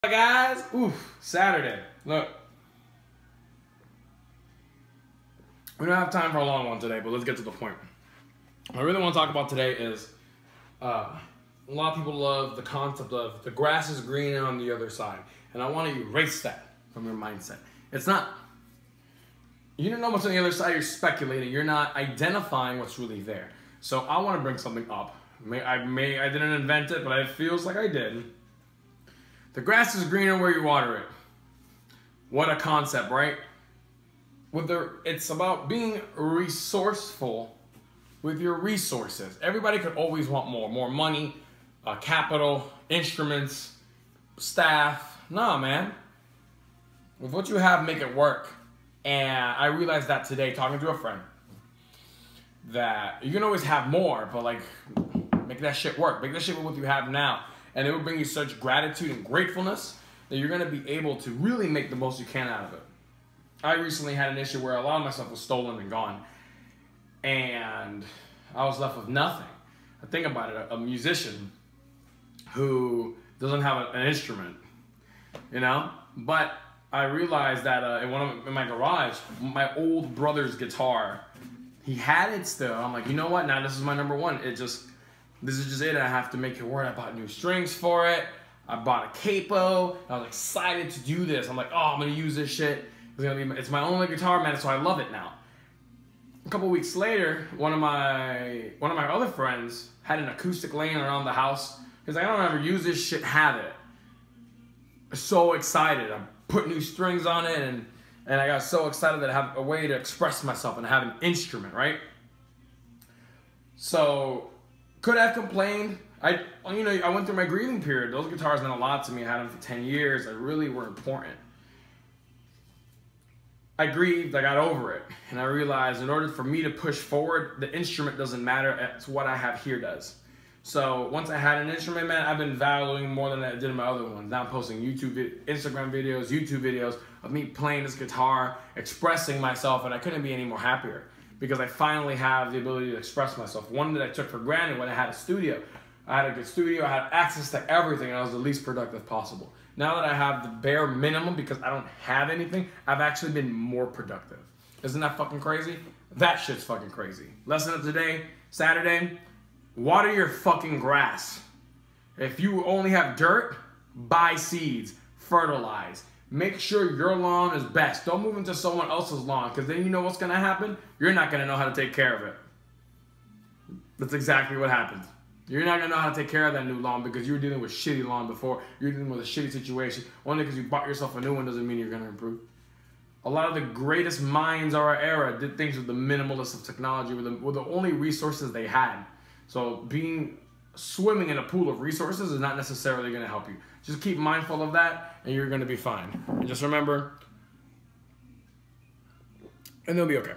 Guys, oof, Saturday. Look, we don't have time for a long one today, but let's get to the point. What I really want to talk about today is a lot of people love the concept of the grass is greener on the other side, and I want to erase that from your mindset. It's not. You don't know what's on the other side. You're speculating. You're not identifying what's really there. So I want to bring something up. I didn't invent it, but it feels like I did. The grass is greener where you water it. What a concept, right? It's about being resourceful with your resources. Everybody could always want more money, capital, instruments, staff. No, man. With what you have, make it work. And I realized that today talking to a friend that you can always have more, but like make that shit work. Make that shit with what you have now. And it will bring you such gratitude and gratefulness that you're going to be able to really make the most you can out of it. I recently had an issue where a lot of my stuff was stolen and gone. And I was left with nothing. I think about it, a musician who doesn't have an instrument, you know? But I realized that in my garage, my old brother's guitar, he had it still. I'm like, you know what? Now this is my number one. This is just it. I have to make it work. I bought new strings for it. I bought a capo. I was excited to do this. I'm like, oh, I'm gonna use this shit. It's my only guitar, man. So I love it now. A couple weeks later, one of my other friends had an acoustic laying around the house. He's like, I don't ever use this shit. Have it. So excited. I put new strings on it, and I got so excited that I have a way to express myself and have an instrument, right? So. Could I have complained? I went through my grieving period. Those guitars meant a lot to me. I had them for 10 years. They really were important. I grieved. I got over it. And I realized in order for me to push forward, the instrument doesn't matter. It's what I have here does. So once I had an instrument, man, I've been valuing more than I did in my other ones. Now I'm posting Instagram videos, YouTube videos of me playing this guitar, expressing myself, and I couldn't be any more happier. Because I finally have the ability to express myself. One that I took for granted when I had a studio. I had a good studio, I had access to everything, and I was the least productive possible. Now that I have the bare minimum because I don't have anything, I've actually been more productive. Isn't that fucking crazy? That shit's fucking crazy. Lesson of today, Saturday, water your fucking grass. If you only have dirt, buy seeds, fertilize. Make sure your lawn is best. Don't move into someone else's lawn, because then you know what's going to happen? You're not going to know how to take care of it. That's exactly what happens. You're not going to know how to take care of that new lawn because you were dealing with shitty lawn before. You're dealing with a shitty situation. Only because you bought yourself a new one doesn't mean you're going to improve. A lot of the greatest minds of our era did things with the minimalist of technology, with the only resources they had. So swimming in a pool of resources is not necessarily going to help you. Just keep mindful of that, and you're going to be fine. And just remember, and they'll be okay.